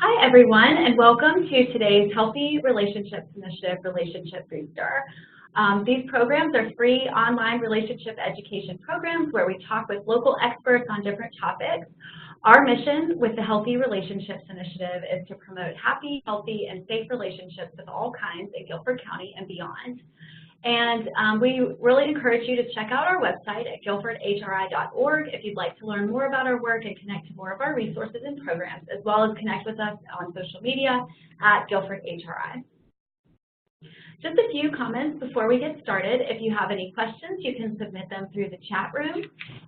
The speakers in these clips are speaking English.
Hi, everyone, and welcome to today's Healthy Relationships Initiative Relationship Booster. These programs are free online relationship education programs where we talk with local experts on different topics. Our mission with the Healthy Relationships Initiative is to promote happy, healthy, and safe relationships of all kinds in Guilford County and beyond. And we really encourage you to check out our website at guilfordhri.org if you'd like to learn more about our work and connect to more of our resources and programs, as well as connect with us on social media at Guilford HRI. Just a few comments before we get started. If you have any questions, you can submit them through the chat room,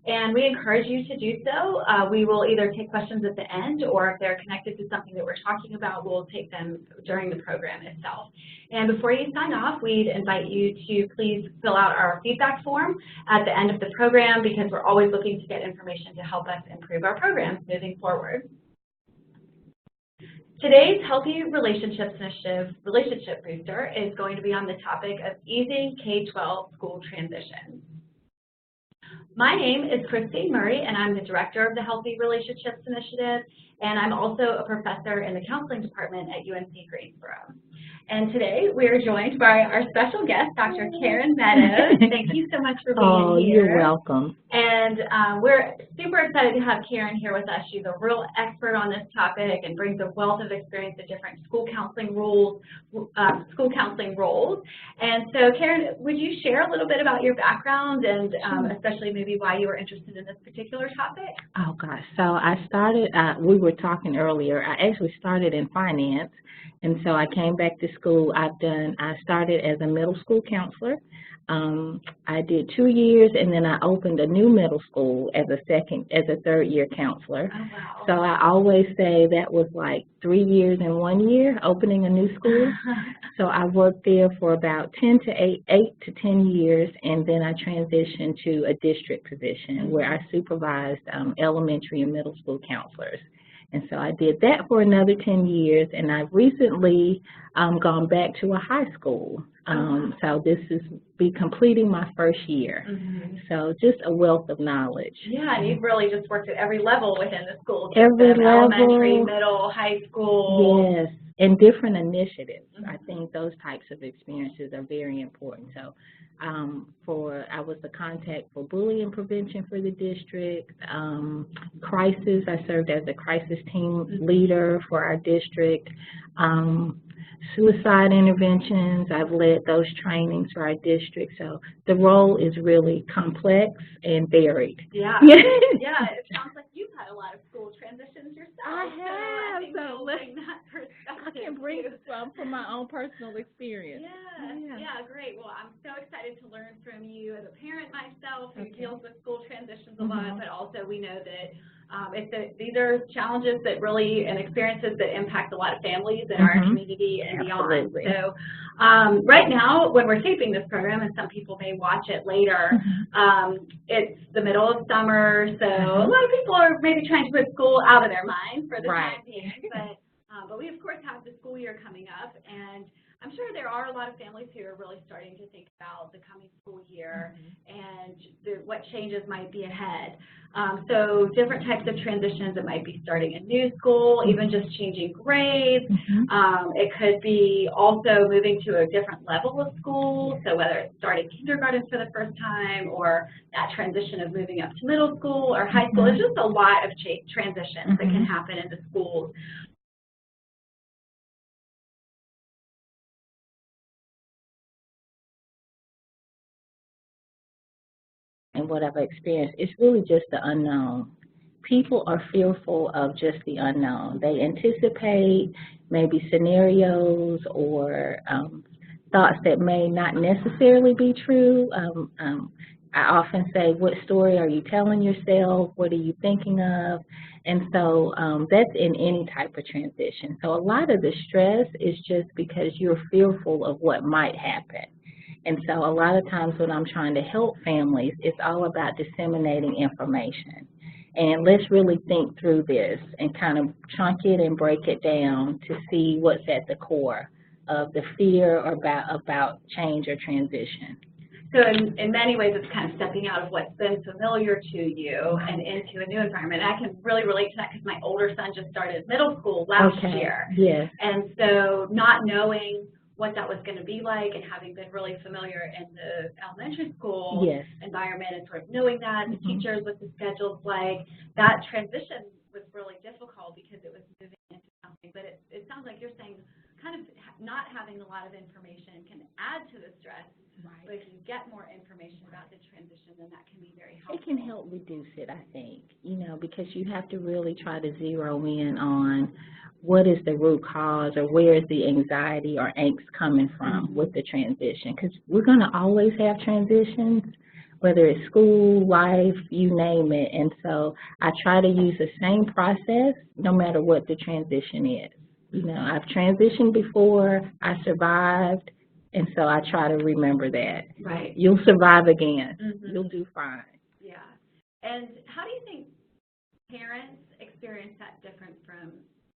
and we encourage you to do so. We will either take questions at the end, or if they're connected to something that we're talking about, we'll take them during the program itself. And before you sign off, we'd invite you to please fill out our feedback form at the end of the program, because we're always looking to get information to help us improve our programs moving forward. Today's Healthy Relationships Initiative Relationship Booster is going to be on the topic of easing K-12 school transitions. My name is Christine Murray, and I'm the director of the Healthy Relationships Initiative, and I'm also a professor in the counseling department at UNC Greensboro. And today we are joined by our special guest, Dr. Karen Meadows. Thank you so much for being here. You're welcome. And we're super excited to have Karen here with us. She's a real expert on this topic and brings a wealth of experience in different school counseling roles. And so, Karen, would you share a little bit about your background and especially maybe why you were interested in this particular topic? Oh, gosh. So I started, we were talking earlier, I actually started in finance. And so I came back to school. I started as a middle school counselor. I did 2 years, and then I opened a new middle school as a third-year counselor. Oh, wow. So I always say that was like 3 years in 1 year, opening a new school. So I worked there for about 8 to 10 years, and then I transitioned to a district position where I supervised elementary and middle school counselors. And so I did that for another 10 years, and I've recently gone back to a high school. So this is completing my first year. So just a wealth of knowledge. Yeah, and you've really just worked at every level within the school Every system, level. Elementary, middle, high school. Yes, and different initiatives. I think those types of experiences are very important. So I was the contact for bullying prevention for the district. Crisis, I served as a crisis team leader for our district. Suicide interventions, I've led those trainings for our district. So the role is really complex and varied. Yeah, yeah. It sounds like you've had a lot of school transitions yourself. I have. So I think that perspective. I can bring some from my own personal experience. Yeah, great. Well, I'm so excited to learn from you as a parent myself who deals with school transitions a lot, but also we know that these are challenges that really and experiences that impact a lot of families in our community and beyond. So right now, when we're taping this program, and some people may watch it later, it's the middle of summer, so a lot of people are maybe trying to put school out of their mind for the time being. But we, of course, have the school year coming up, and I'm sure there are a lot of families who are really starting to think about the coming school year and what changes might be ahead. So different types of transitions. It might be starting a new school, even just changing grades. It could be also moving to a different level of school, so whether it's starting kindergarten for the first time or that transition of moving up to middle school or high school. There's just a lot of transitions that can happen in the schools. And what I've experienced, it's really just the unknown. People are fearful of just the unknown. They anticipate maybe scenarios or thoughts that may not necessarily be true. I often say, what story are you telling yourself? What are you thinking of? And so that's in any type of transition. So a lot of the stress is just because you're fearful of what might happen. And so a lot of times when I'm trying to help families, it's all about disseminating information. And let's really think through this and kind of chunk it and break it down to see what's at the core of the fear about change or transition. So in many ways, it's kind of stepping out of what's been familiar to you and into a new environment. And I can really relate to that because my older son just started middle school last year. Yes. And so not knowing what that was going to be like and having been really familiar in the elementary school yes. environment and sort of knowing that, the teachers, what the schedule's like, that transition was really difficult because it was moving into something. But it sounds like you're saying kind of not having a lot of information can add to the stress. Right. But if you get more information about the transition, then that can be very helpful. It can help reduce it, I think, because you have to really try to zero in on what is the root cause or where is the anxiety or angst coming from with the transition. Because we're going to always have transitions, whether it's school, life, you name it. And so I try to use the same process no matter what the transition is. I've transitioned before, I survived. And so I try to remember that. Right. You'll survive again. You'll do fine. Yeah. And how do you think parents experience that different from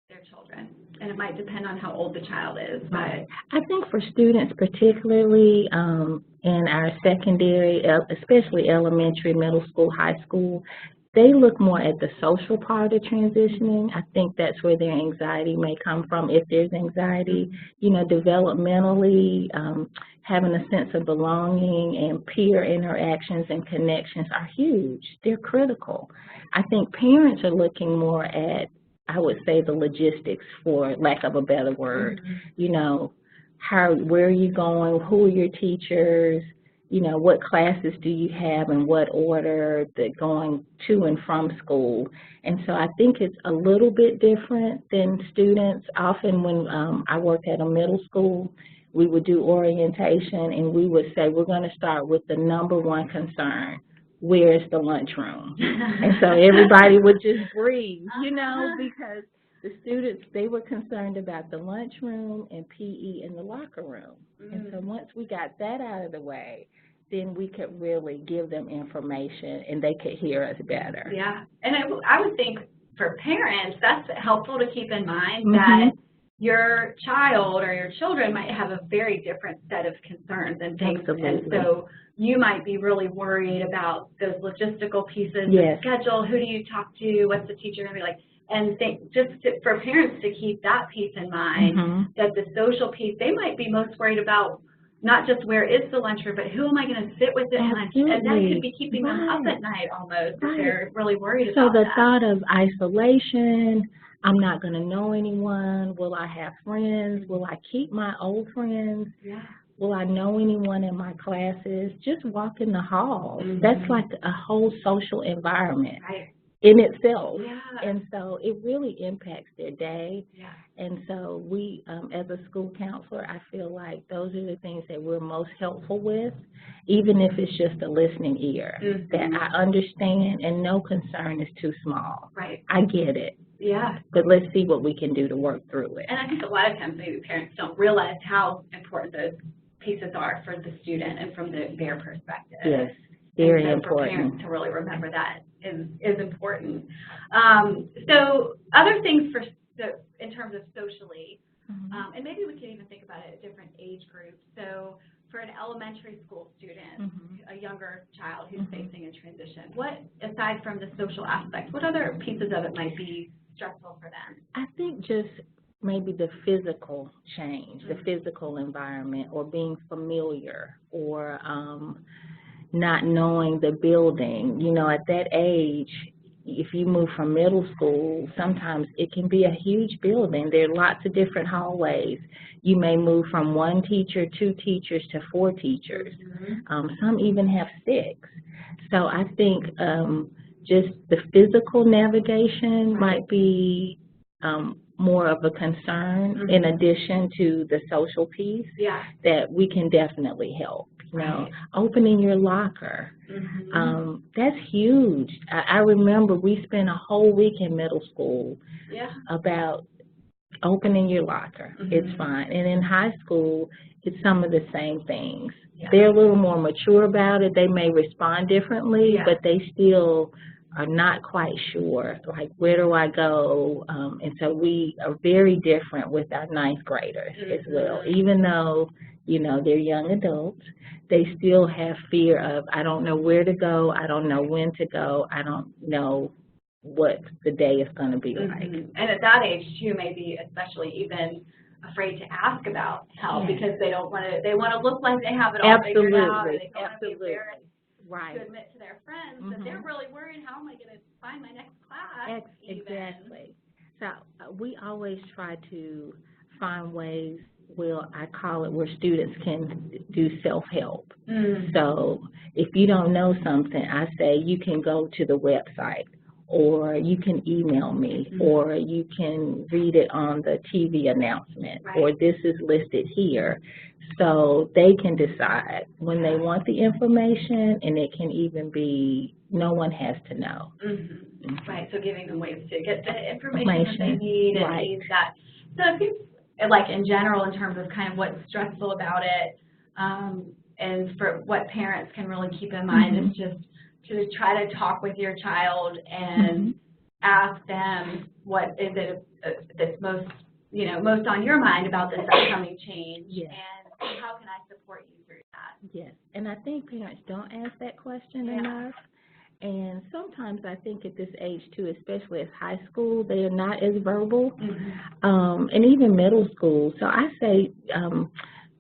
their children? And it might depend on how old the child is. But I think for students, particularly in our secondary, especially elementary, middle school, high school, they look more at the social part of transitioning. I think that's where their anxiety may come from, if there's anxiety. Developmentally, having a sense of belonging and peer interactions and connections are huge. They're critical. I think parents are looking more at, I would say, the logistics, for lack of a better word. Where are you going? Who are your teachers? What classes do you have in what order, going to and from school. And so I think it's a little bit different than students. Often when I worked at a middle school, we would do orientation and we would say, we're going to start with the number one concern. Where is the lunchroom? And so everybody would just breathe, because the students, they were concerned about the lunchroom and PE in the locker room. And so once we got that out of the way, then we could really give them information and they could hear us better. Yeah, and I would think for parents, that's helpful to keep in mind that your child or your children might have a very different set of concerns and things. Absolutely. And so you might be really worried about those logistical pieces, yes. the schedule, who do you talk to, what's the teacher going to be like, and for parents to keep that piece in mind, that the social piece, they might be most worried about not just where is the lunchroom, but who am I going to sit with at lunch? And that could be keeping them up at night almost if they're really worried about that. So the thought of isolation, I'm not going to know anyone, will I have friends, will I keep my old friends? Yeah. Will I know anyone in my classes? Just walk in the halls. That's like a whole social environment. Right. In itself. Yeah. And so it really impacts their day. Yeah. And so we, as a school counselor, I feel like those are the things that we're most helpful with, even if it's just a listening ear, that I understand and no concern is too small. Right. I get it. Yeah. But let's see what we can do to work through it. And I think a lot of times maybe parents don't realize how important those pieces are for the student and from their perspective. Yes. Very and so important. For parents to really remember that is important. So other things in terms of socially, and maybe we could even think about it at different age groups. So for an elementary school student, a younger child who's facing a transition, what, aside from the social aspect, what other pieces of it might be stressful for them? I think just maybe the physical change, the physical environment, or being familiar, or not knowing the building. At that age, if you move from middle school, sometimes it can be a huge building. There are lots of different hallways. You may move from one teacher, 2 teachers, to 4 teachers. Some even have 6. So I think just the physical navigation might be more of a concern in addition to the social piece that we can definitely help. Opening your locker, that's huge. I remember we spent a whole week in middle school about opening your locker. It's fine. And in high school, it's some of the same things. They're a little more mature about it. They may respond differently, but they still are not quite sure, like, where do I go? And so we are very different with our ninth graders as well. Even though, you know, they're young adults, they still have fear of, I don't know where to go, I don't know when to go, I don't know what the day is going to be like. And at that age, too, maybe especially even afraid to ask about help because they don't want to, they want to look like they have it all figured out. They don't want to be embarrassed to admit to their friends that they're really worried, how am I going to find my next class? Exactly. So we always try to find ways, well, I call it where students can do self-help. So if you don't know something, I say you can go to the website, or you can email me, or you can read it on the TV announcement, or this is listed here. So they can decide when they want the information, and it can even be no one has to know. Right, so giving them ways to get the information that they need and ease that. So I think, like in general, in terms of kind of what's stressful about it, and for what parents can really keep in mind is just to try to talk with your child and ask them what is it that's most, you know, most on your mind about this upcoming change, and how can I support you through that? Yes, and I think parents don't ask that question enough. And sometimes I think at this age, too, especially as high school, they are not as verbal, and even middle school. So I say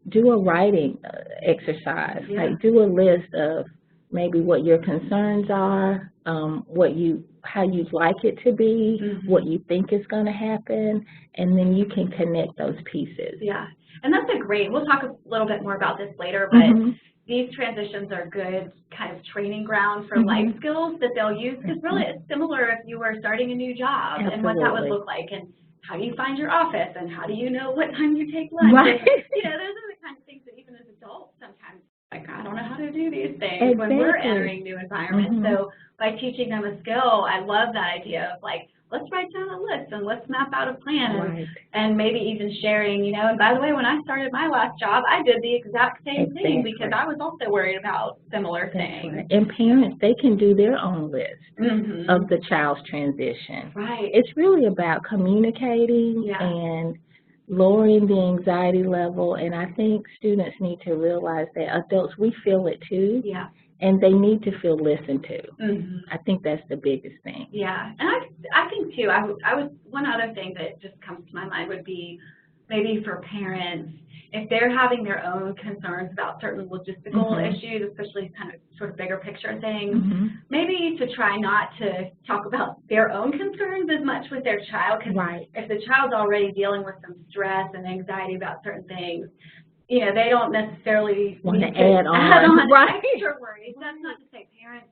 do a writing exercise, like do a list of maybe what your concerns are, how you'd like it to be, what you think is going to happen, and then you can connect those pieces. Yeah, and that's a great, we'll talk a little bit more about this later, but these transitions are good kind of training ground for life skills that they'll use, because really it's similar if you were starting a new job and what that would look like, and how do you find your office, and how do you know what time you take lunch. And, you know, those are the kinds of things that even as adults sometimes, like, I don't know how to do these things when we're entering new environments. So by teaching them a skill, I love that idea of, like, let's write down a list and let's map out a plan, and maybe even sharing, you know, and by the way, when I started my last job, I did the exact same thing because I was also worried about similar things. And parents, they can do their own list of the child's transition. It's really about communicating and lowering the anxiety level, and I think students need to realize that adults, we feel it too. And they need to feel listened to. I think that's the biggest thing. Yeah, and I think too, one other thing that just comes to my mind would be maybe for parents, if they're having their own concerns about certain logistical issues, especially kind of sort of bigger picture things, maybe to try not to talk about their own concerns as much with their child, because if the child's already dealing with some stress and anxiety about certain things, you know, they don't necessarily want to add on extra worries. That's not to say parents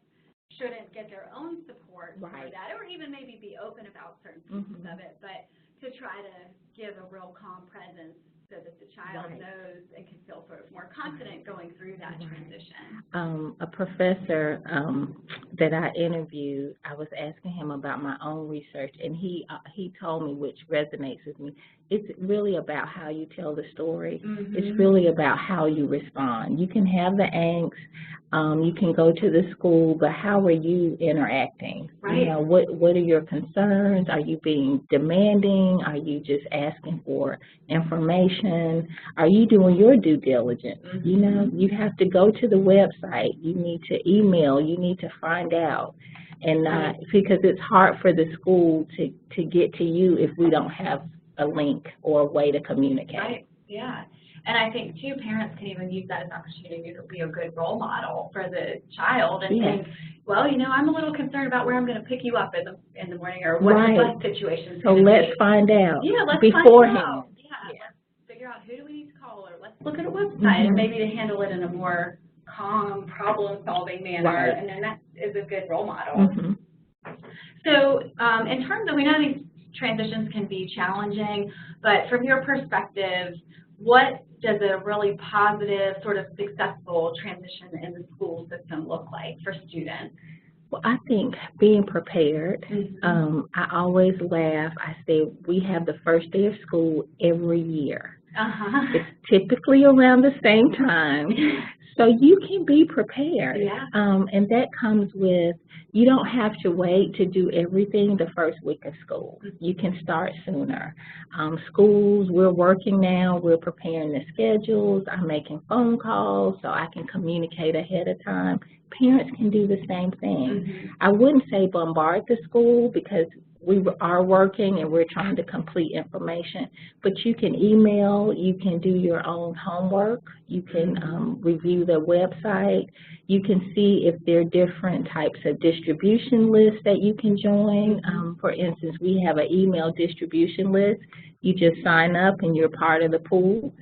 shouldn't get their own support for that, or even maybe be open about certain pieces of it, but to try to give a real calm presence so that the child knows and can feel sort of more confident going through that transition. A professor that I interviewed, I was asking him about my own research, and he told me, which resonates with me, it's really about how you tell the story. It's really about how you respond. You can have the angst, you can go to the school, but how are you interacting? You know, what are your concerns? Are you being demanding? Are you just asking for information? Are you doing your due diligence? You know, you have to go to the website. You need to email. You need to find out. And because it's hard for the school to get to you if we don't have a link or a way to communicate. Yeah. And I think, too, parents can even use that as an opportunity to be a good role model for the child and think, well, you know, I'm a little concerned about where I'm going to pick you up in the morning, or what the bus situation is going to be. So let's find out let's beforehand. Find out. Let's figure out who do we need to call, or let's look at a website and maybe to handle it in a more calm, problem-solving manner, and then that is a good role model. So in terms of, we know these transitions can be challenging, but from your perspective, what does a really positive, sort of successful transition in the school system look like for students? Well, I think being prepared. I always laugh. I say we have the first day of school every year. It's typically around the same time. So you can be prepared. Yeah. And that comes with, you don't have to wait to do everything the first week of school. You can start sooner. Schools, we're working now, we're preparing the schedules, I'm making phone calls so I can communicate ahead of time. Parents can do the same thing. I wouldn't say bombard the school because we are working and we're trying to complete information, but you can email, you can do your own homework, you can review the website, you can see if there are different types of distribution lists that you can join. For instance, we have an email distribution list. You just sign up and you're part of the pool.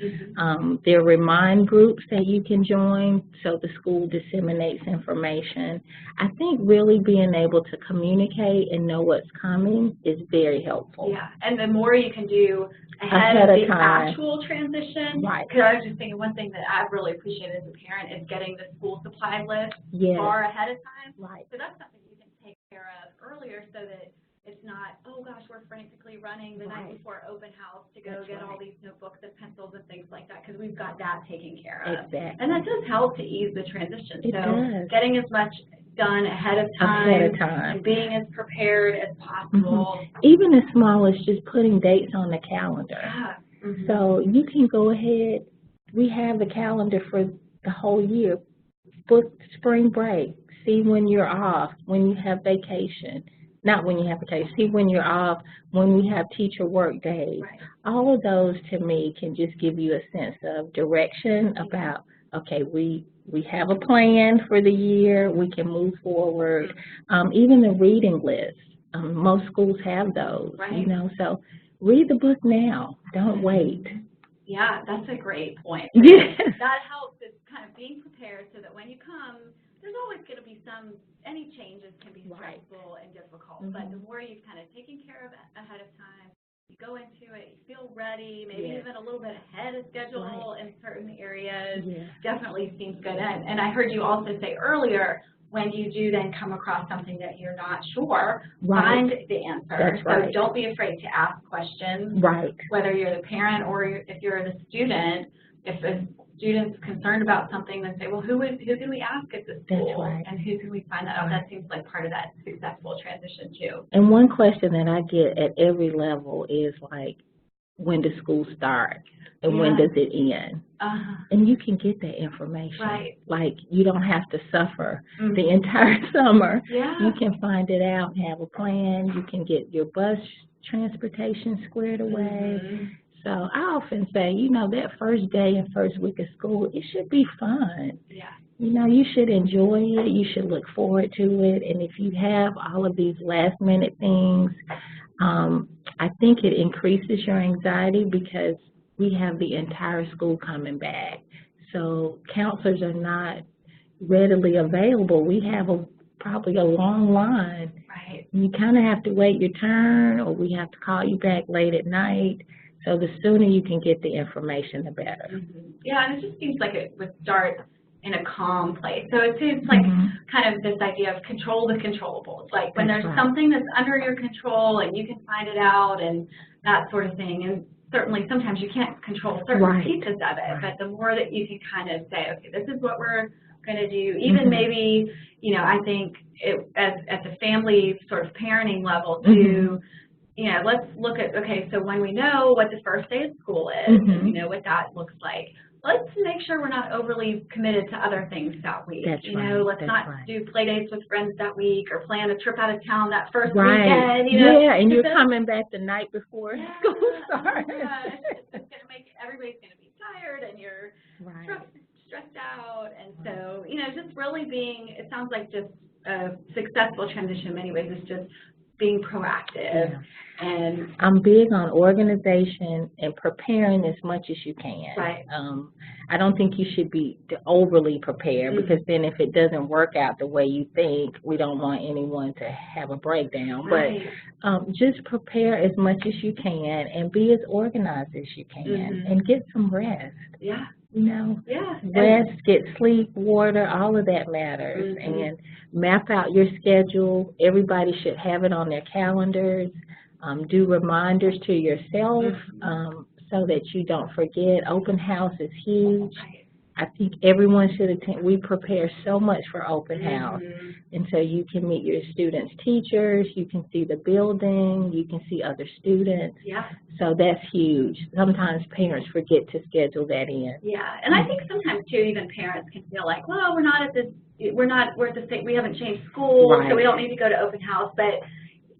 There are remind groups that you can join so the school disseminates information. I think really being able to communicate and know what's coming is very helpful. Yeah, and the more you can do ahead of the actual transition, because I was just thinking one thing that I've really appreciated as a parent is getting the school supply list far ahead of time. So that's something you can take care of earlier so that it's not, oh gosh, we're frantically running the night before open house to go get all these notebooks and pencils and things like that, because we've got that taken care of. And that does help to ease the transition. It does. Getting as much done ahead of time, and being as prepared as possible. Even as small as just putting dates on the calendar. So you can go ahead, we have the calendar for the whole year. Book spring break, see when you're off, when you have vacation. Not when you have vacation, see when you're off, when we have teacher work days. All of those to me can just give you a sense of direction about, okay, we have a plan for the year, we can move forward. Even the reading list, most schools have those, you know, so read the book now, don't wait. Yeah, that's a great point. That helps is kind of being prepared so that when you come, there's always going to be any changes can be stressful and difficult, but the more you've kind of taken care of it ahead of time, you go into it, you feel ready, maybe even a little bit ahead of schedule in certain areas, definitely seems good. And I heard you also say earlier, when you do then come across something that you're not sure, find the answer. So don't be afraid to ask questions, whether you're the parent or if you're the student. If a student's concerned about something, then say, well, who can we ask at the school? And who can we find that out? That seems like part of that successful transition too. And one question that I get at every level is like, when does school start? And when does it end? And you can get that information. Like, you don't have to suffer the entire summer. You can find it out and have a plan. You can get your bus transportation squared away. So I often say, you know, that first day and first week of school, it should be fun. You know, you should enjoy it. You should look forward to it. And if you have all of these last minute things, I think it increases your anxiety because we have the entire school coming back. So counselors are not readily available. We have probably a long line. You kind of have to wait your turn, or we have to call you back late at night. So the sooner you can get the information, the better. Yeah, and it just seems like it would start in a calm place. So it seems like kind of this idea of control the controllables. Like when there's something that's under your control and you can find it out and that sort of thing. And certainly sometimes you can't control certain pieces of it, but the more that you can kind of say, okay, this is what we're going to do, even maybe, you know, I think at the family sort of parenting level too, you know, let's look at, okay, so when we know what the first day of school is, and we know what that looks like, let's make sure we're not overly committed to other things that week. You know, let's not do play dates with friends that week or plan a trip out of town that first weekend. You know, and you're coming back the night before school starts. It's going to make, everybody's going to be tired and you're stressed out. And so, you know, just really being, it sounds like just a successful transition in many ways is just being proactive. And I'm big on organization and preparing as much as you can. I don't think you should be overly prepared because then if it doesn't work out the way you think, we don't want anyone to have a breakdown. But just prepare as much as you can and be as organized as you can and get some rest. You know, rest, get sleep, water, all of that matters. And map out your schedule. Everybody should have it on their calendars. Do reminders to yourself so that you don't forget. Open house is huge. Right. I think everyone should attend. We prepare so much for open house. And so you can meet your students' teachers, you can see the building, you can see other students. Yeah. So that's huge. Sometimes parents forget to schedule that in. Yeah, and I think sometimes too, even parents can feel like, well, we're at the state, we haven't changed schools, Right. so we don't need to go to open house. But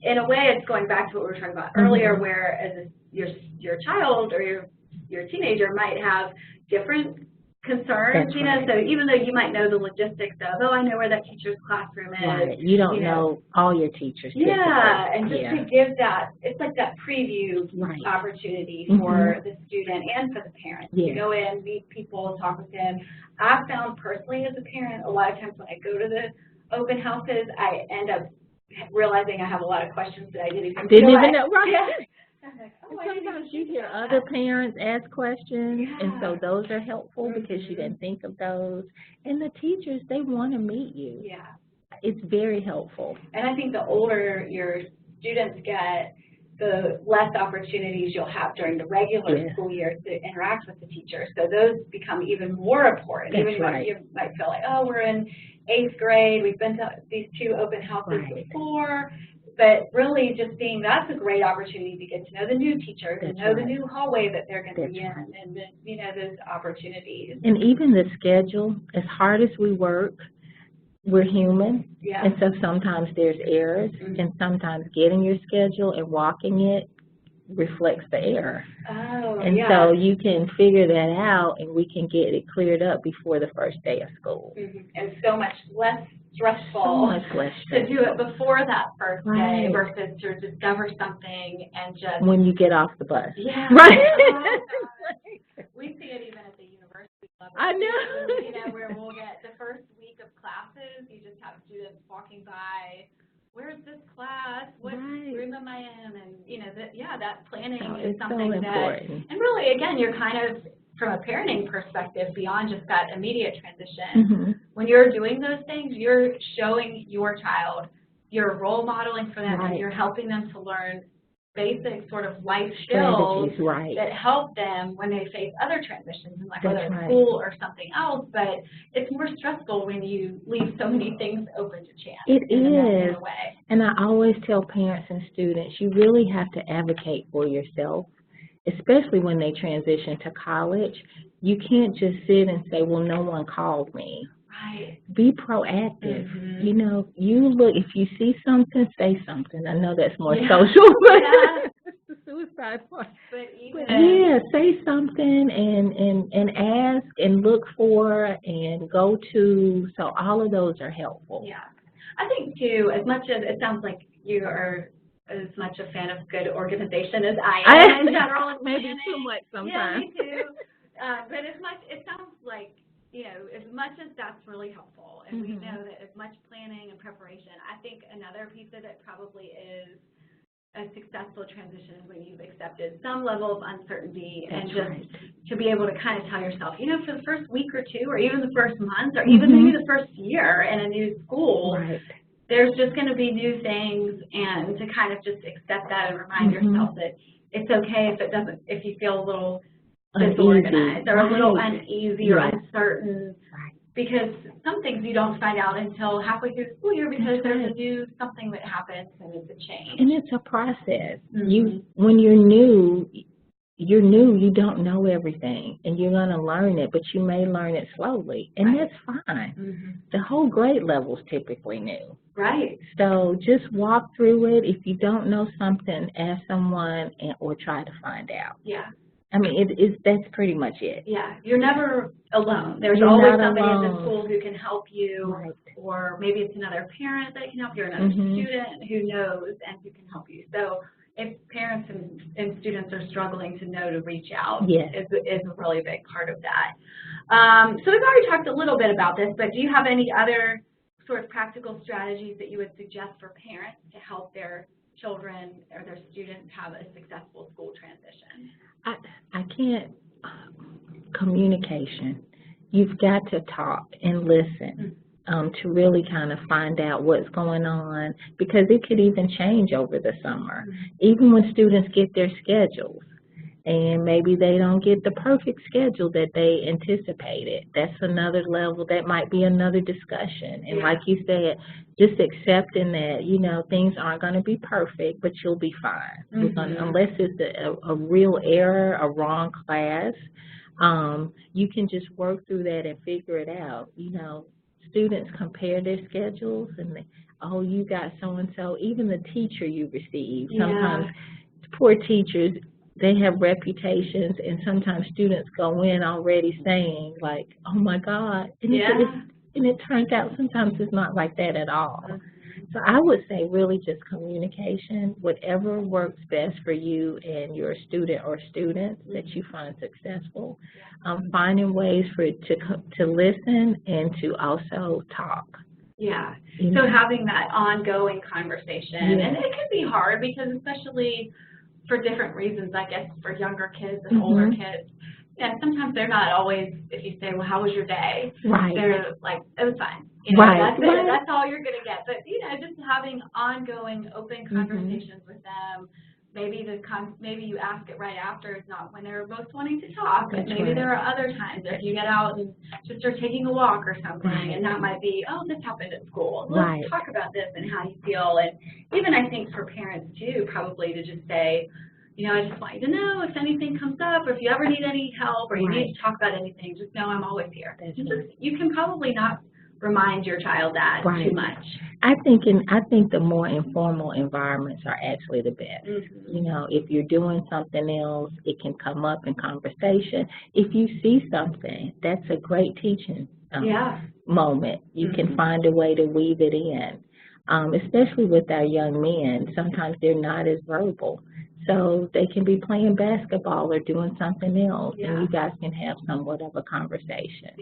in a way, it's going back to what we were talking about earlier, where as your child or your teenager might have different concerns, That's right. so even though you might know the logistics of, I know where that teacher's classroom is. Right. You don't know all your teachers. Yeah, and just to give that, it's like that preview opportunity for the student and for the parent to go in, meet people, talk with them. I've found personally as a parent, a lot of times when I go to the open houses, I end up realizing I have a lot of questions that I didn't even know. Right. Yeah. Like, sometimes you hear other parents ask questions, and so those are helpful because you didn't think of those. And the teachers, they want to meet you. Yeah. It's very helpful. And I think the older your students get, the less opportunities you'll have during the regular school year to interact with the teacher. So those become even more important. That's even right. You might feel like, we're in 8th grade, we've been to these 2 open houses before. But really just that's a great opportunity to get to know the new teacher, to know the new hallway that they're going to be in, and then, those opportunities. And even the schedule, as hard as we work, we're human. Yeah. And so sometimes there's errors, and sometimes getting your schedule and walking it reflects the error. And so you can figure that out, and we can get it cleared up before the first day of school. And so much less stressful. So much less stressful. To do it before that first day versus to discover something and just when you get off the bus. Yeah. Right. We see it even at the university level. I know. Where we'll get the first week of classes, you just have students walking by. Where's this class? What room am I in? And that planning is something so important. And really, again, you're kind of, from a parenting perspective, beyond just that immediate transition. When you're doing those things, you're showing your child, you're role modeling for them, and you're helping them to learn basic sort of life skills that help them when they face other transitions, like whether it's school or something else. But it's more stressful when you leave so many things open to chance. It is. In a way. And I always tell parents and students, you really have to advocate for yourself, especially when they transition to college. You can't just sit and say, well, no one called me. Right. Be proactive. You look, if you see something, say something. I know that's more social, but the suicide part. But say something and ask and look for and go to. So all of those are helpful. Yeah. I think, too, as much as it sounds like you are as much a fan of good organization as I am in general. Maybe too much sometimes. Yeah, me too. But it sounds like, as much as that's really helpful, and we know that as much planning and preparation, I think another piece of it probably is a successful transition is when you've accepted some level of uncertainty and just to be able to kind of tell yourself, for the first week or two, or even the first month, or even maybe the first year in a new school, there's just going to be new things, and to kind of just accept that and remind yourself that it's okay if you feel a little disorganized or a little uneasy or uncertain, because some things you don't find out until halfway through the school year because there's a new something that happens and it's a change. And it's a process. When you're new, you don't know everything, and you're going to learn it, but you may learn it slowly, and that's fine. The whole grade level's typically new. Right. So just walk through it. If you don't know something, ask someone or try to find out. Yeah. I mean, that's pretty much it. Yeah, you're never alone. There's always somebody in the school who can help you, or maybe it's another parent that can help you, or another student who knows and who can help you. So if parents and students are struggling to know to reach out, is a really big part of that. So we've already talked a little bit about this, but do you have any other sort of practical strategies that you would suggest for parents to help their children or their students have a successful school transition? I can't, communication. You've got to talk and listen to really kind of find out what's going on, because it could even change over the summer. Even when students get their schedules, and maybe they don't get the perfect schedule that they anticipated. That's another level. That might be another discussion. And like you said, just accepting that, you know, things aren't going to be perfect, but you'll be fine. Unless it's a real error, a wrong class, you can just work through that and figure it out. You know, students compare their schedules and oh, you got so-and-so, even the teacher you receive. Sometimes poor teachers, they have reputations, and sometimes students go in already saying, like, oh, my God. And, and it turns out sometimes it's not like that at all. So I would say really just communication, whatever works best for you and your student or students that you find successful, finding ways for it to listen and to also talk. Yeah, so having that ongoing conversation, and it can be hard because especially for different reasons, I guess, for younger kids and older kids, sometimes they're not always, if you say, well, how was your day? They're like, it was fine. You know, that's it. That's all you're going to get. But, you know, just having ongoing, open conversations with them. Maybe maybe you ask it right after. It's not when they're most wanting to talk. But maybe there are other times if you get out and just are taking a walk or something, and that might be, oh, this happened at school. Let's talk about this and how you feel. And even I think for parents too, probably to just say, you know, I just want you to know if anything comes up, or if you ever need any help, or you need to talk about anything, just know I'm always here. You can probably not remind your child that too much. I think the more informal environments are actually the best. You know, if you're doing something else, it can come up in conversation. If you see something, that's a great teaching moment. You can find a way to weave it in, especially with our young men. Sometimes they're not as verbal. So they can be playing basketball or doing something else, and you guys can have somewhat of a conversation.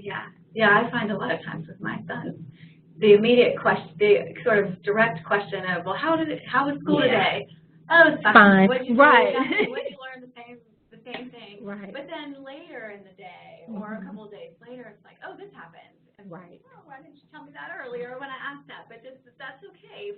Yeah, I find a lot of times with my sons, the immediate question, the sort of direct question of, well, how was school today? Oh, it's fine. What did you do? What did you learn? The same thing. But then later in the day, or a couple of days later, it's like, oh, this happened. And oh, why didn't you tell me that earlier when I asked that? But that's okay.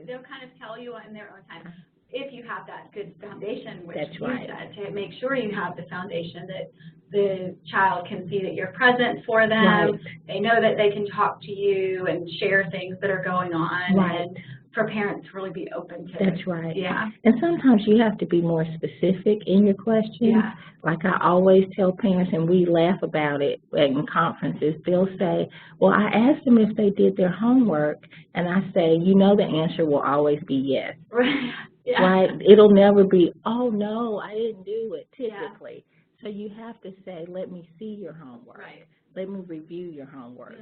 They'll kind of tell you in their own time. If you have that good foundation, which you said, to make sure you have the foundation that the child can see that you're present for them. They know that they can talk to you and share things that are going on. And for parents to really be open to it. And sometimes you have to be more specific in your questions. Like I always tell parents, and we laugh about it in conferences, they'll say, well, I asked them if they did their homework, and I say, you know the answer will always be yes. It'll never be, oh, no, I didn't do it, typically. So you have to say, let me see your homework. Let me review your homework.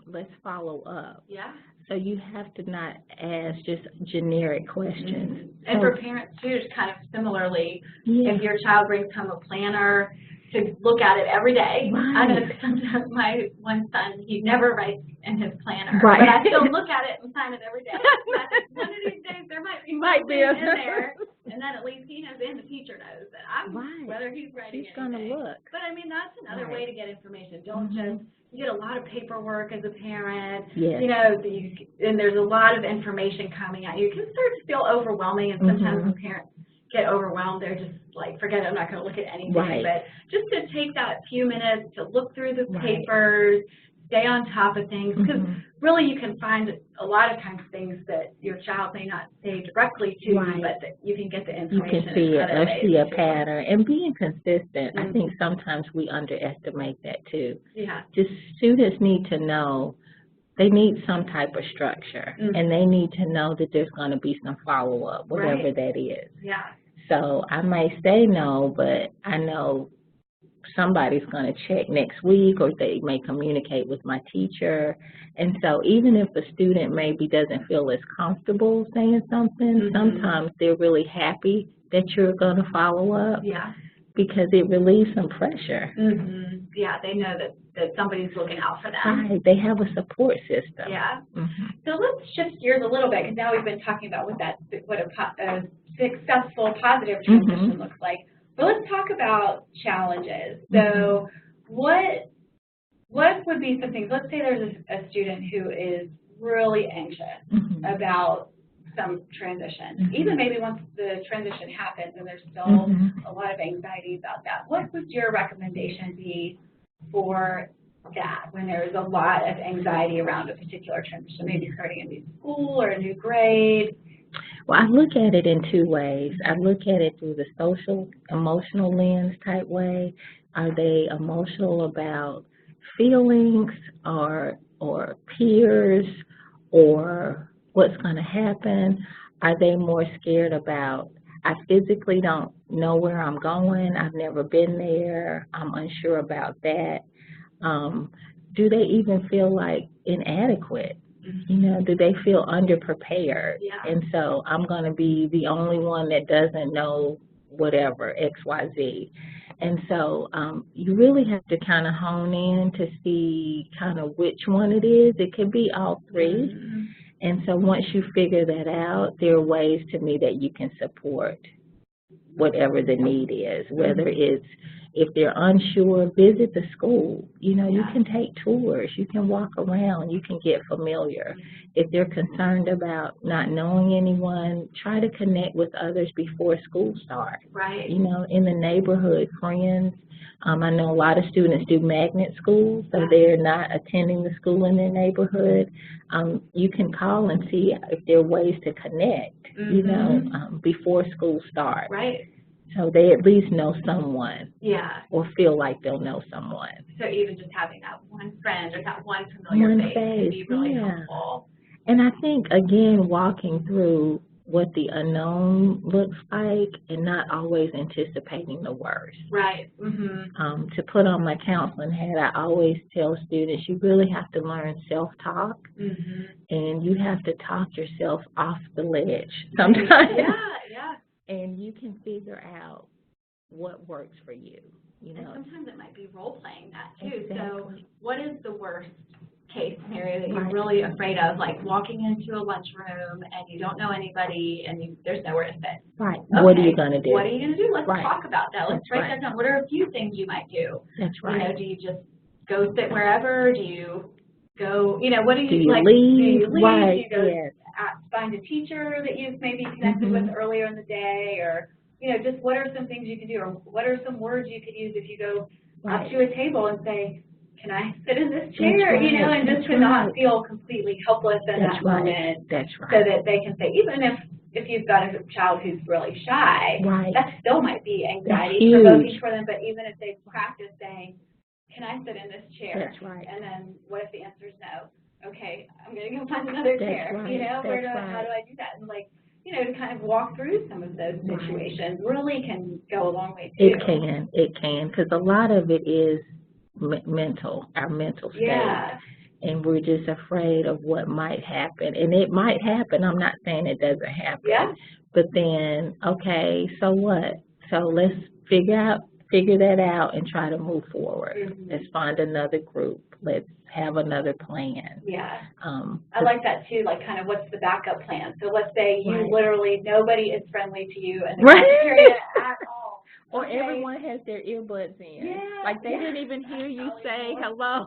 Let's follow up. So you have to not ask just generic questions. And for parents, too, kind of similarly, if your child brings home a planner, to look at it every day. I know sometimes my one son, he never writes in his planner, but I still look at it and sign it every day. One of these days there might be something in there, and then at least he knows and the teacher knows that whether he's writing anything. He's going to look. But I mean, that's another way to get information. Don't just, you get a lot of paperwork as a parent, you know, and there's a lot of information coming at you. It can start to feel overwhelming, and sometimes when parents get overwhelmed, they're just like, forget it, I'm not going to look at anything. But just to take that few minutes to look through the papers, stay on top of things, because really you can find a lot of times things that your child may not say directly to you, but that you can get the information. You can see it or see a pattern. And being consistent, I think sometimes we underestimate that too. Just students need to know they need some type of structure, and they need to know that there's going to be some follow-up, whatever that is. So I may say no, but I know somebody's going to check next week, or they may communicate with my teacher. And so even if a student maybe doesn't feel as comfortable saying something, sometimes they're really happy that you're going to follow up. Because it relieves some pressure. They know that somebody's looking out for them. They have a support system. So let's shift gears a little bit, because now we've been talking about what a successful, positive transition looks like. But let's talk about challenges. So what would be some things? Let's say there's a student who is really anxious about some transition. Even maybe once the transition happens and there's still a lot of anxiety about that. What would your recommendation be for that when there's a lot of anxiety around a particular transition, maybe starting a new school or a new grade? Well, I look at it in two ways. I look at it through the social, emotional lens type way. Are they emotional about feelings or peers or what's going to happen? Are they more scared about, I physically don't know where I'm going, I've never been there, I'm unsure about that? Do they even feel like inadequate? You know, do they feel underprepared? Yeah. And so I'm going to be the only one that doesn't know whatever, X, Y, Z. And so you really have to kind of hone in to see kind of which one it is. It could be all three. And so once you figure that out, there are ways to me that you can support whatever the need is, whether it's, if they're unsure, visit the school. You know, you can take tours, you can walk around, you can get familiar. If they're concerned about not knowing anyone, try to connect with others before school starts. Right. You know, in the neighborhood, friends. I know a lot of students do magnet schools, so they're not attending the school in their neighborhood. You can call and see if there are ways to connect, you know, before school starts. Right. So they at least know someone. Yeah. Or feel like they'll know someone. So even just having that one friend or that one familiar face can be really helpful. And I think, again, walking through what the unknown looks like and not always anticipating the worst. Right. To put on my counseling hat, I always tell students you really have to learn self-talk, and you have to talk yourself off the ledge sometimes. Yeah. And you can figure out what works for you. You know, and sometimes it might be role playing that too. Exactly. So what is the worst case scenario that you're really afraid of, like walking into a lunchroom and you don't know anybody and there's nowhere to sit? Right. Okay. What are you going to do? What are you going to do? Let's talk about that. Let's write that down. What are a few things you might do? That's right. You know, do you just go sit wherever? Do you go, you know, what do you, leave? Do you leave? Right. Do you go find a teacher that you've maybe connected with earlier in the day, or, you know, just what are some things you can do, or what are some words you could use if you go up to a table and say, can I sit in this chair, you know, and just to not feel completely helpless in that moment. That's right. So that they can say, even if you've got a child who's really shy, that still might be anxiety provoking for them, but even if they've practiced saying, can I sit in this chair? That's right. And then what if the answer is no? Okay, I'm going to go find another chair. Right. You know, how do I do that? And like, you know, to kind of walk through some of those situations really can go a long way too. It can, because a lot of it is mental, our mental state. Yeah. And we're just afraid of what might happen. And it might happen. I'm not saying it doesn't happen. Yeah. But then, okay, so what? So let's figure that out and try to move forward. Let's find another group. Let's have another plan. Yeah. I like that too, like kind of what's the backup plan. So let's say you literally, nobody is friendly to you in the cafeteria at all. Or everyone has their earbuds in. Like they didn't even hear you say hello.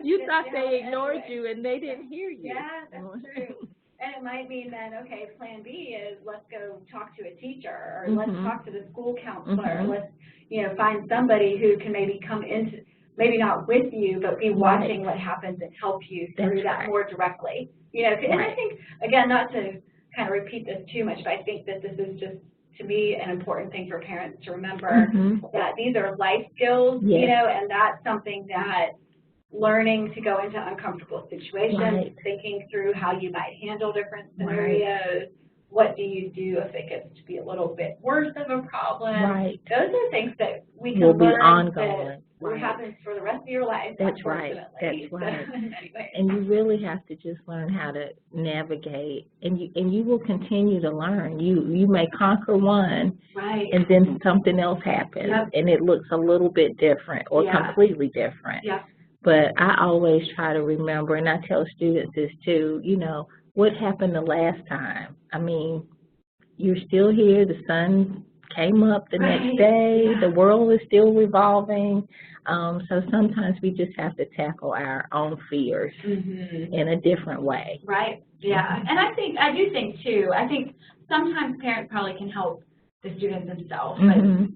You thought they ignored you and they didn't hear you. Yeah, that's true. And it might mean then, okay, plan B is let's go talk to a teacher, or let's talk to the school counselor. Let's, you know, find somebody who can maybe come into, maybe not with you, but be watching what happens and help you through that more directly. You know, and I think, again, not to kind of repeat this too much, but I think that this is just, to me, an important thing for parents to remember, that these are life skills, you know, and that's something that learning to go into uncomfortable situations, thinking through how you might handle different scenarios, what do you do if it gets to be a little bit worse of a problem. Those are things that we can learn that happens for the rest of your life. That's right. That's right. And you really have to just learn how to navigate, and you will continue to learn. You may conquer one, and then something else happens, and it looks a little bit different or completely different. But I always try to remember, and I tell students this too, you know, what happened the last time? I mean, you're still here, the sun came up the next day. The world is still revolving. So sometimes we just have to tackle our own fears in a different way. Right. Yeah. And I do think too, I think sometimes parents probably can help the students themselves,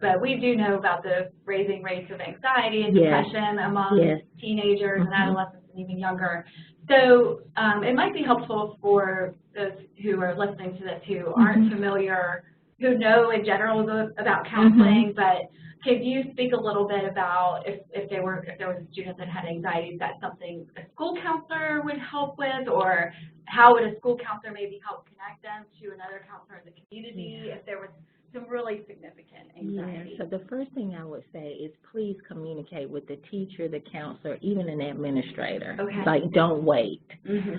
but we do know about the raising rates of anxiety and depression among teenagers and adolescents and even younger. So it might be helpful for those who are listening to this who aren't familiar, who know in general about counseling, but could you speak a little bit about if there was a student that had anxiety, is that something a school counselor would help with, or how would a school counselor maybe help connect them to another counselor in the community if there was some really significant anxiety? So the first thing I would say is please communicate with the teacher, the counselor, even an administrator. Like, don't wait.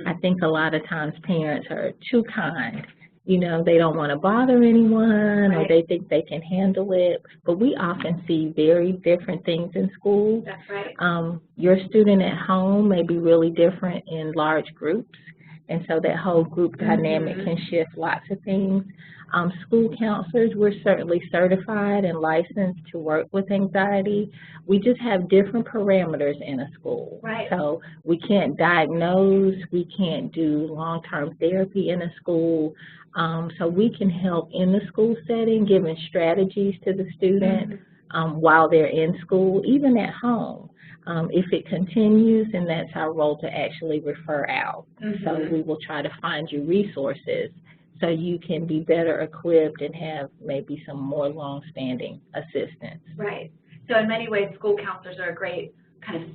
I think a lot of times parents are too kind. You know, they don't want to bother anyone, or they think they can handle it. But we often see very different things in school. That's right. Your student at home may be really different in large groups, and so that whole group dynamic can shift lots of things. School counselors, we're certainly certified and licensed to work with anxiety. We just have different parameters in a school. So we can't diagnose, we can't do long-term therapy in a school. So we can help in the school setting, giving strategies to the student while they're in school, even at home. If it continues, then that's our role to actually refer out. So we will try to find you resources so you can be better equipped and have maybe some more long-standing assistance. Right. So in many ways, school counselors are a great kind of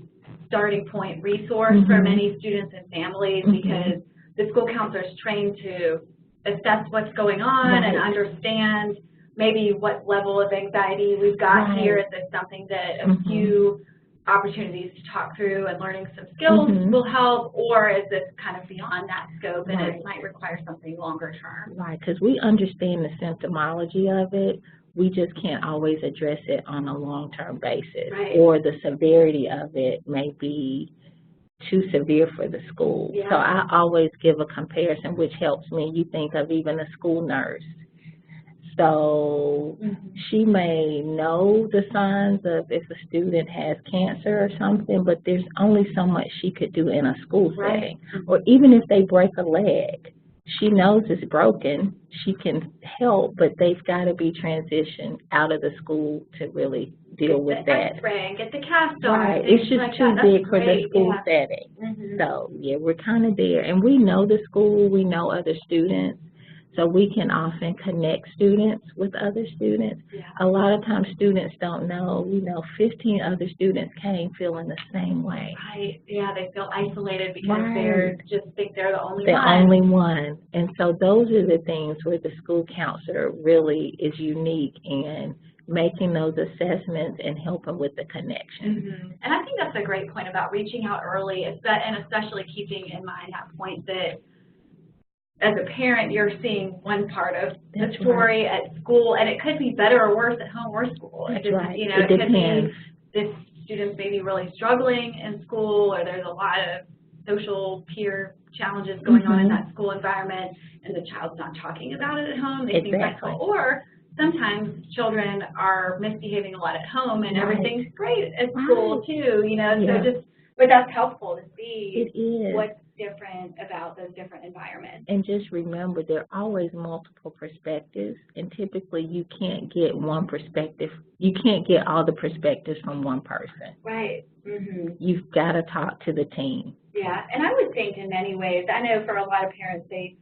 starting point resource for many students and families because the school counselor is trained to assess what's going on and understand maybe what level of anxiety we've got here. Is this something that a few opportunities to talk through and learning some skills will help, or is this kind of beyond that scope and it might require something longer term? Right, because we understand the symptomology of it. We just can't always address it on a long-term basis, or the severity of it may be too severe for the school. So I always give a comparison, which helps me. You think of even a school nurse. So she may know the signs of if a student has cancer or something, but there's only so much she could do in a school setting. Or even if they break a leg, she knows it's broken. She can help, but they've got to be transitioned out of the school to really deal with that. X-ray, get the cast on. It's just too big for the school setting. So, we're kind of there. And we know the school. We know other students. So we can often connect students with other students. A lot of times students don't know, 15 other students came feeling the same way. They feel isolated because they just think they're the only one. The only one. And so those are the things where the school counselor really is unique in making those assessments and helping with the connection. And I think that's a great point about reaching out early, and especially keeping in mind that point that as a parent, you're seeing one part of the story at school, and it could be better or worse at home or school. It could be this student's maybe really struggling in school, or there's a lot of social peer challenges going on in that school environment, and the child's not talking about it at home. They seem fretful. Or sometimes children are misbehaving a lot at home, and everything's great at school too. So but that's helpful to see what's different about those different environments. And just remember, there are always multiple perspectives, and typically you can't get one perspective. You can't get all the perspectives from one person. You've got to talk to the team. And I would think in many ways, I know for a lot of parents, they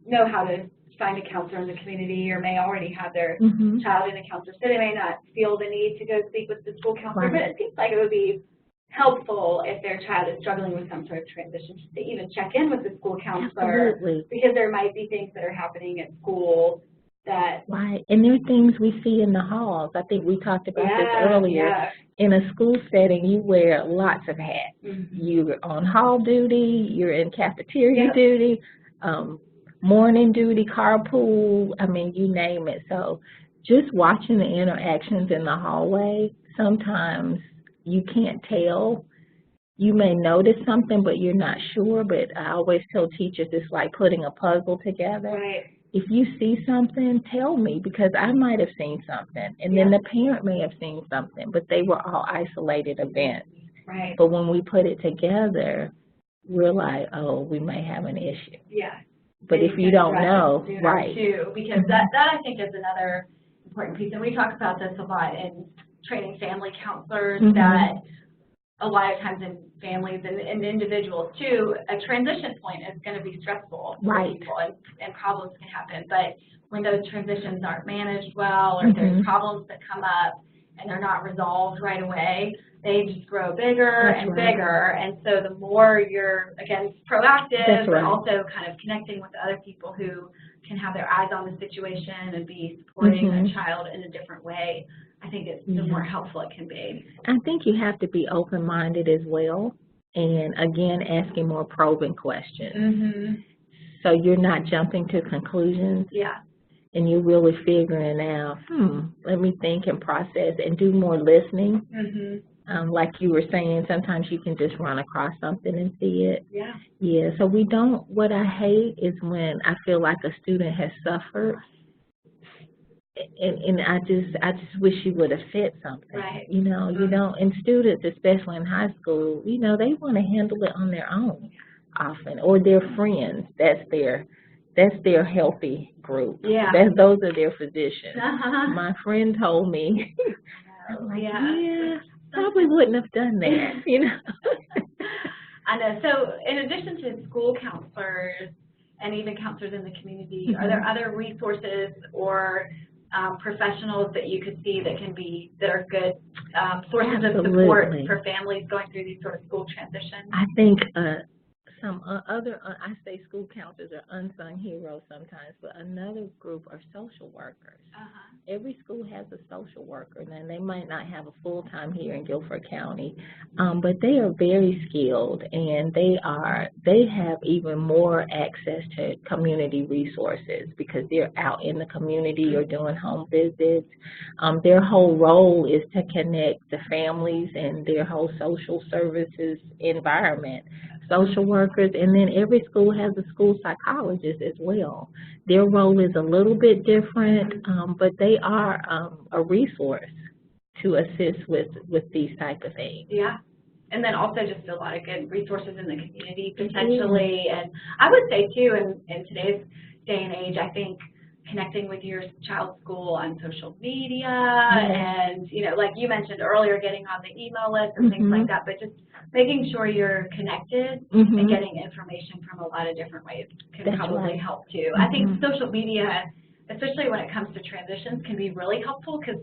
know how to find a counselor in the community or may already have their child in a counselor, so they may not feel the need to go speak with the school counselor, but it seems like it would be helpful if their child is struggling with some sort of transition to even check in with the school counselor, because there might be things that are happening at school that... And there are things we see in the halls. I think we talked about this earlier. In a school setting, you wear lots of hats. You're on hall duty, you're in cafeteria duty, morning duty, carpool, I mean, you name it. So just watching the interactions in the hallway, sometimes you can't tell. You may notice something, but you're not sure. But I always tell teachers it's like putting a puzzle together. if you see something, tell me, because I might have seen something, and then the parent may have seen something, but they were all isolated events. Right. But when we put it together, we're like, oh, we may have an issue. Yeah. But if you don't know, right. Too, because that I think is another important piece, and we talk about this a lot in training family counselors, that a lot of times in families and individuals too, a transition point is going to be stressful for people, and problems can happen. But when those transitions aren't managed well, or there's problems that come up and they're not resolved right away, they just grow bigger and bigger. And so the more you're, again, proactive, but also kind of connecting with other people who can have their eyes on the situation and be supporting a child in a different way, I think it's the more helpful it can be. I think you have to be open-minded as well, and again, asking more probing questions. So you're not jumping to conclusions. Yeah. And you're really figuring out, let me think and process and do more listening. Like you were saying, sometimes you can just run across something and see it. Yeah. Yeah, so we don't, what I hate is when I feel like a student has suffered, and I just wish you would have said something. Right. You know, you don't, and students, especially in high school, you know, they want to handle it on their own often, or their friends. That's their healthy group. Yeah. Those are their physicians. My friend told me, I'm like, yeah, probably wouldn't have done that, you know. I know. So in addition to school counselors and even counselors in the community, are there other resources or professionals that you could see that are good sources of support for families going through these sort of school transitions? I think some other, I say school counselors are unsung heroes sometimes, but another group are social workers. Every school has a social worker, and they might not have a full-time here in Guilford County, but they are very skilled, and they have even more access to community resources because they're out in the community or doing home visits. Their whole role is to connect the families and their whole social services environment. Social workers, and then every school has a school psychologist as well. Their role is a little bit different, but they are a resource to assist with these type of things. Yeah, and then also just a lot of good resources in the community potentially. And I would say too, in today's day and age, I think connecting with your child's school on social media and, you know, like you mentioned earlier, getting on the email list and things like that, but just making sure you're connected and getting information from a lot of different ways can probably help too. I think social media, especially when it comes to transitions, can be really helpful because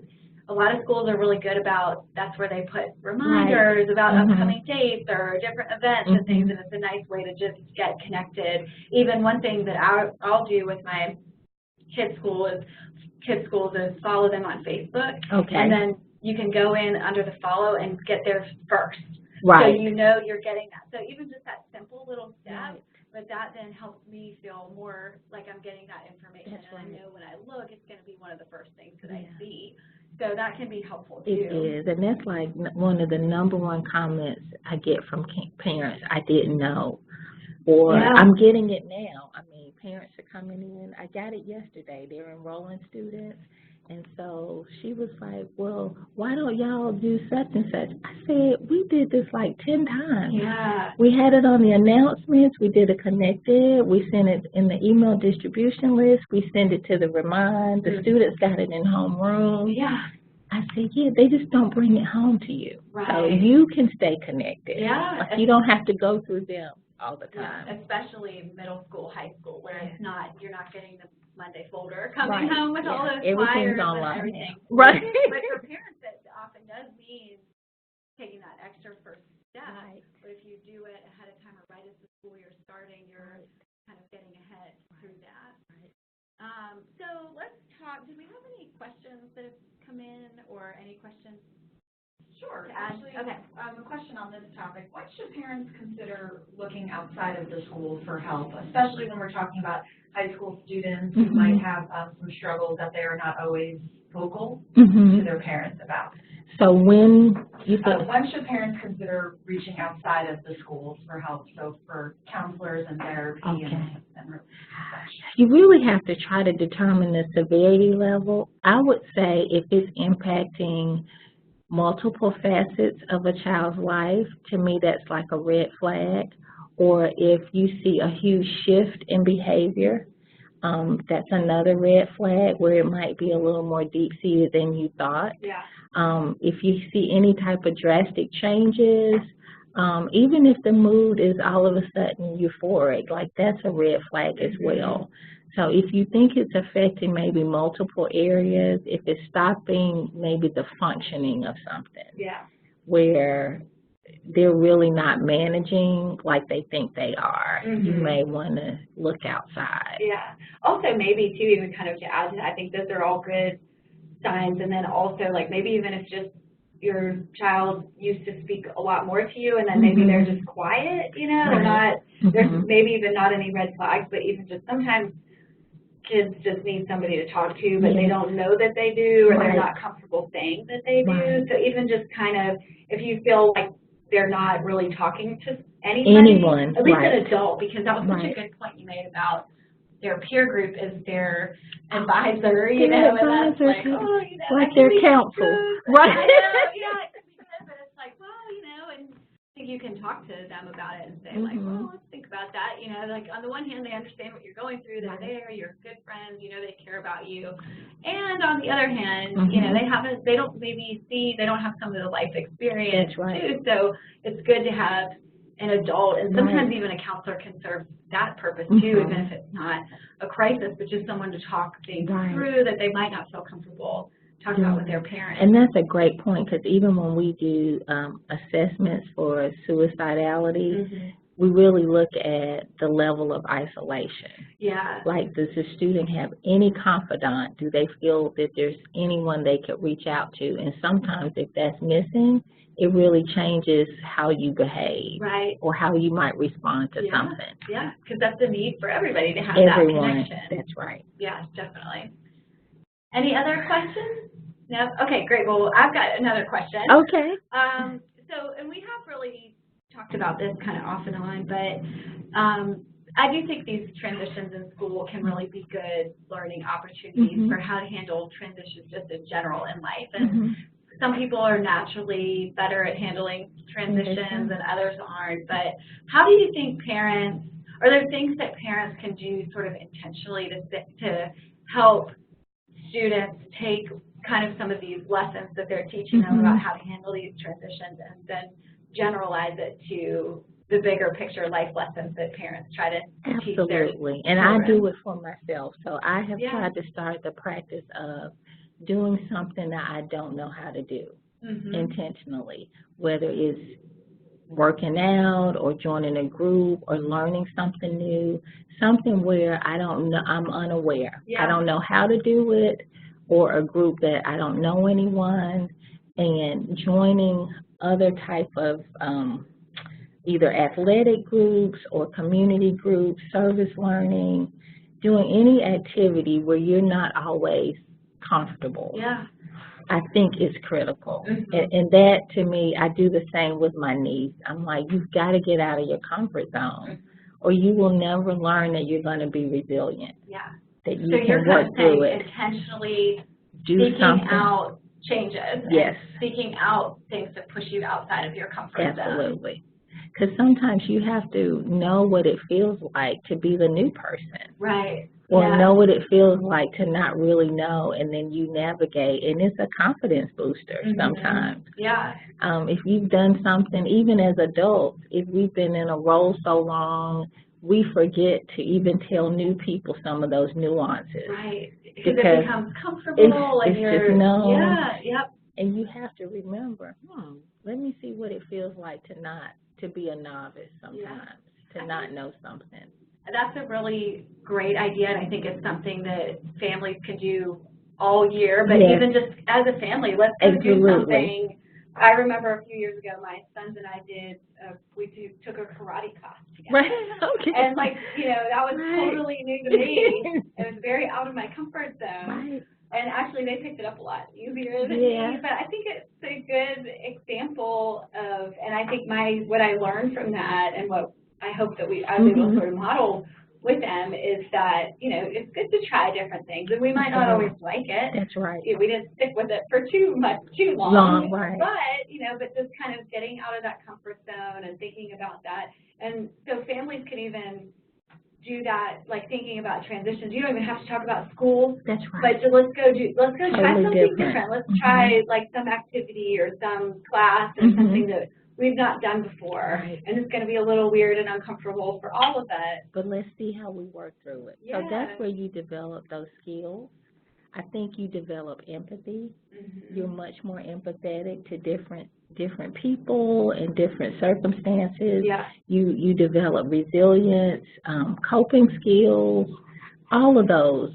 a lot of schools are really good about, that's where they put reminders about upcoming dates or different events and things, and it's a nice way to just get connected. Even one thing that I'll do with my kids' schools is follow them on Facebook, and then you can go in under the follow and get there first. So you know you're getting that. So even just that simple little step, but that then helps me feel more like I'm getting that information, and I know when I look, it's going to be one of the first things that I see. So that can be helpful too. It is, and that's like one of the #1 comments I get from parents. I didn't know, or I'm getting it now. I mean, parents are coming in. I got it yesterday. They're enrolling students. And so she was like, well, why don't y'all do such and such? I said, we did this like 10 times. Yeah. We had it on the announcements. We did a connected. We sent it in the email distribution list. We send it to the Remind. The students got it in homeroom. Yeah. I said, yeah, they just don't bring it home to you. Right. So you can stay connected. Yeah. Like you don't have to go through them all the time. Yeah, especially middle school, high school, where it's not, you're not getting the Monday folder coming home with all those flyers and everything. Right. But for parents, it often does mean taking that extra first step. But if you do it ahead of time or right as the school year starting, you're kind of getting ahead through that. So let's talk. Do we have any questions that have come in, or any questions? Sure. Actually, a question on this topic. What should parents consider looking outside of the school for help, especially when we're talking about high school students who might have some struggles that they are not always vocal to their parents about? So when you when should parents consider reaching outside of the schools for help? So for counselors and therapy and such. You really have to try to determine the severity level. I would say if it's impacting multiple facets of a child's life, to me that's like a red flag. Or if you see a huge shift in behavior, that's another red flag where it might be a little more deep-seated than you thought. Yeah. If you see any type of drastic changes, even if the mood is all of a sudden euphoric, like that's a red flag as well. So if you think it's affecting maybe multiple areas, if it's stopping maybe the functioning of something, where they're really not managing like they think they are, you may want to look outside. Yeah. Also maybe too, even kind of to add to that, I think those are all good signs. And then also like maybe even if just your child used to speak a lot more to you and then maybe they're just quiet, you know, they're not, there's maybe even not any red flags, but even just sometimes kids just need somebody to talk to, but they don't know that they do, or they're not comfortable saying that they do. So even just kind of, if you feel like they're not really talking to anyone, at least an adult, because that was such a good point you made about their peer group is their advisor, you know, and that's like, oh, you know, like their counsel, right? Yeah, but it's like, well, you know, and I think you can talk to them about it and say like, well, let's think about that, you know, like on the one hand, they understand what you're going through, they're there, you're good friends, you know, they care about you, and on the other hand, you know, they don't have some of the life experience too, so it's good to have an adult, and sometimes even a counselor can serve that purpose too, even if it's not a crisis, but just someone to talk things through that they might not feel comfortable talking about with their parents. And that's a great point, because even when we do assessments for suicidality, we really look at the level of isolation. Yeah. Like, does the student have any confidant? Do they feel that there's anyone they could reach out to? And sometimes if that's missing, it really changes how you behave, or how you might respond to something. Yeah, because that's the need for everybody to have that connection. That's right. Yeah, definitely. Any other questions? No? Okay, great. Well, I've got another question. Okay. So, and we have really talked about this kind of off and on, but I do think these transitions in school can really be good learning opportunities for how to handle transitions just in general in life. And some people are naturally better at handling transitions and others aren't, but how do you think parents, are there things that parents can do sort of intentionally to help students take kind of some of these lessons that they're teaching them about how to handle these transitions and then generalize it to the bigger picture life lessons that parents try to teach their children? And I do it for myself. So I have tried to start the practice of doing something that I don't know how to do intentionally, whether it's working out or joining a group or learning something new, something where I don't know, I'm unaware. I don't know how to do it, or a group that I don't know anyone, and joining other type of either athletic groups or community groups, service learning, doing any activity where you're not always comfortable. I think is critical. And that, to me, I do the same with my niece. I'm like, you've got to get out of your comfort zone, or you will never learn that you're going to be resilient. That you can work through it. Intentionally seeking out changes. And seeking out things that push you outside of your comfort zone. Absolutely. Because sometimes you have to know what it feels like to be the new person. Or know what it feels like to not really know, and then you navigate, and it's a confidence booster sometimes. If you've done something, even as adults, if we've been in a role so long, we forget to even tell new people some of those nuances. Because it becomes comfortable, and it's just known. And you have to remember, let me see what it feels like to be a novice sometimes, to not know something. That's a really great idea, and I think it's something that families can do all year, but even just as a family, let's go do something. I remember a few years ago, my sons and I took a karate class together. And like, you know, that was totally new to me. It was very out of my comfort zone. And actually, they picked it up a lot easier than Yeah. me. But I think it's a good example of, and I think what I learned from that, and what I hope that I was able to sort of model with them is that, you know, it's good to try different things, and we might not always like it. That's right. We didn't stick with it for too long, right. But, you know, but just kind of getting out of that comfort zone and thinking about that. And so families can even do that, like thinking about transitions. You don't even have to talk about school. That's right. But let's go try something different. Let's try like some activity or some class or something that we've not done before. Right. And it's going to be a little weird and uncomfortable for all of us. But let's see how we work through it. Yeah. So that's where you develop those skills. I think you develop empathy. You're much more empathetic to different people and different circumstances. Yeah. You develop resilience, coping skills. All of those,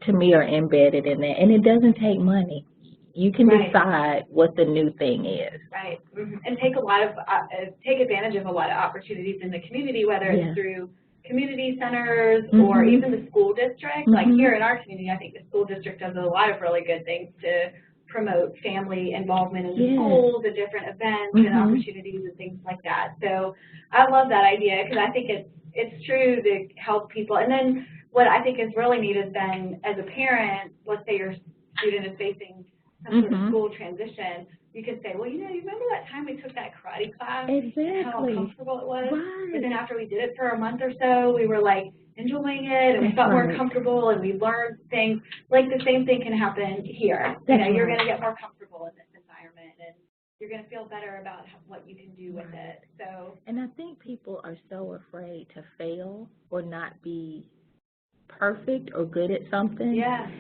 to me, are embedded in that. And it doesn't take money. You can decide what the new thing is. Right. And take advantage of a lot of opportunities in the community, whether it's through community centers or even the school district. Like here in our community, I think the school district does a lot of really good things to promote family involvement in the schools and different events and opportunities and things like that. So I love that idea because I think it's true to help people. And then what I think is really neat is then as a parent, let's say your student is facing some sort of school transition, you could say, well, you know, you remember that time we took that karate class? Exactly. And how uncomfortable it was? Right. But then after we did it for a month or so, we were like enjoying it and we felt more comfortable and we learned things. Like the same thing can happen here. You know, you're going to get more comfortable in this environment and you're going to feel better about what you can do with it. So. And I think people are so afraid to fail or not be perfect or good at something. Yeah.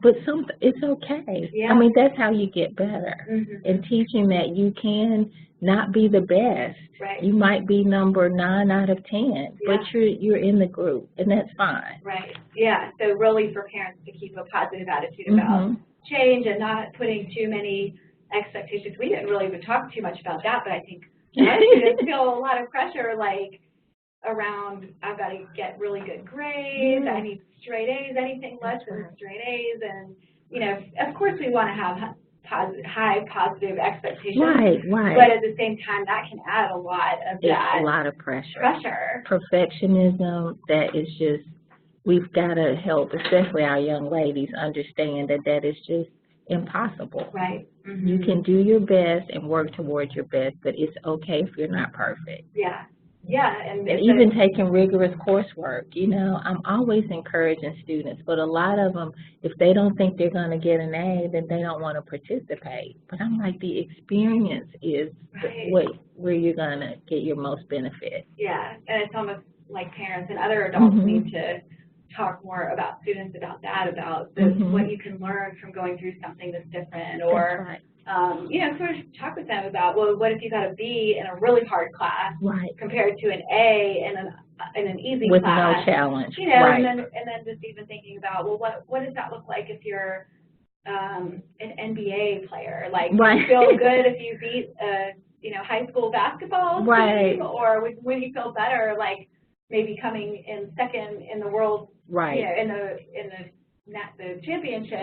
But it's okay. Yeah. I mean, that's how you get better. And teaching that you can not be the best. Right. You might be number 9 out of 10, but you're in the group, and that's fine. Right. Yeah. So really, for parents to keep a positive attitude about change and not putting too many expectations. We didn't really even talk too much about that, but I think students feel a lot of pressure, like around I've got to get really good grades, I need straight A's, anything less than straight A's, and you know, of course we want to have high positive expectations, right. But at the same time, that can add a lot of a lot of pressure. Perfectionism. That is just, we've got to help, especially our young ladies, understand that is just impossible. Right. You can do your best and work towards your best, but it's okay if you're not perfect. Yeah. Yeah, and even taking rigorous coursework, you know, I'm always encouraging students, but a lot of them, if they don't think they're going to get an A, then they don't want to participate. But I'm like, the experience is where you're going to get your most benefit. Yeah, and it's almost like parents and other adults need to talk more about students about that, about what you can learn from going through something that's different, or you know, sort of talk with them about, well, what if you got a B in a really hard class compared to an A in an easy with class? No challenge. You know, and then just even thinking about, well, what does that look like if you're an NBA player? Like, do you feel good if you beat a high school basketball team, or when you feel better, like maybe coming in second in the world, you know, in the championship,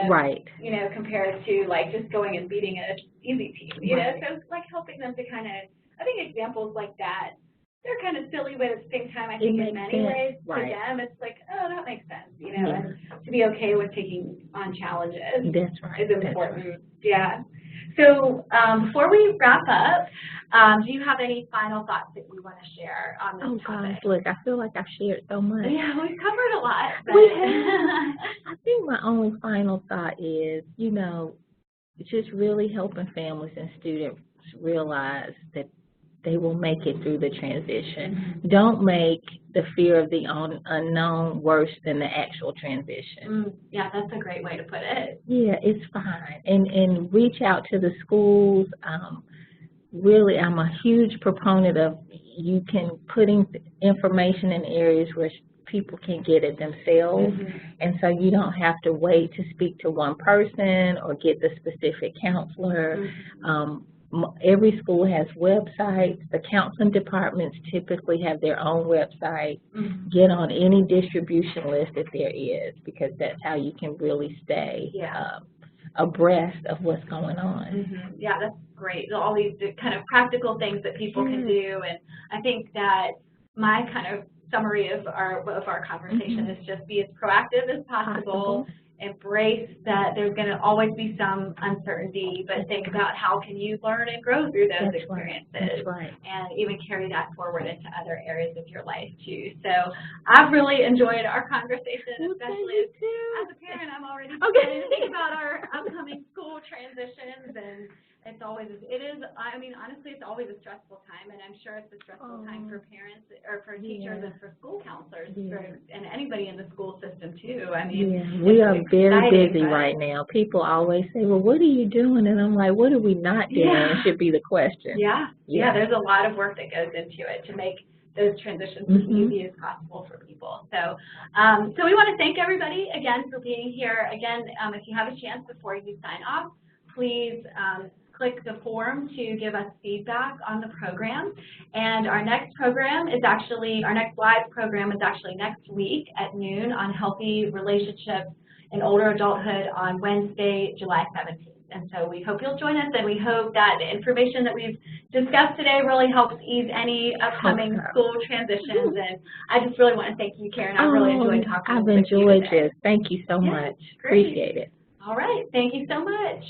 you know, compared to like just going and beating an easy team, you know. So it's like helping them to kind of, I think examples like that, they're kind of silly, but at the same time, I think in many ways to them, it's like, oh, that makes sense, you know, and to be okay with taking on challenges is important. Yeah. So before we wrap up, do you have any final thoughts that you want to share on this topic? Gosh, look, I feel like I've shared so much. Yeah, we've covered a lot. We have. I think my only final thought is, you know, just really helping families and students realize that they will make it through the transition. Don't make the fear of the unknown worse than the actual transition. Yeah, that's a great way to put it. Yeah, it's fine. And reach out to the schools. Really, I'm a huge proponent of putting information in areas where people can get it themselves, and so you don't have to wait to speak to one person or get the specific counselor. Every school has websites. The counseling departments typically have their own website. Mm-hmm. Get on any distribution list if there is, because that's how you can really stay abreast of what's going on. Mm-hmm. Yeah, that's great. All these kind of practical things that people can do, and I think that my kind of summary of our conversation is just be as proactive as possible. Embrace that there's going to always be some uncertainty, but think about how can you learn and grow through those experiences. That's right. And even carry that forward into other areas of your life too. So I've really enjoyed our conversation, especially as a parent. I'm already starting to think about our upcoming school transitions, and honestly, it's always a stressful time, and I'm sure it's a stressful time for parents or for teachers and for school counselors and anybody in the school system too. I mean, we are very busy right now. People always say, well, what are you doing? And I'm like, what are we not doing should be the question. Yeah, there's a lot of work that goes into it to make those transitions as easy as possible for people. So so we want to thank everybody again for being here. Again, if you have a chance before you sign off, please click the form to give us feedback on the program. And our next program is actually, our next live program is actually next week at noon on healthy relationships in older adulthood on Wednesday, July 17th. And so we hope you'll join us, and we hope that the information that we've discussed today really helps ease any upcoming school transitions. And I just really want to thank you, Karen. I really enjoyed talking with you today. I've enjoyed this. Thank you so much. Great. Appreciate it. All right. Thank you so much.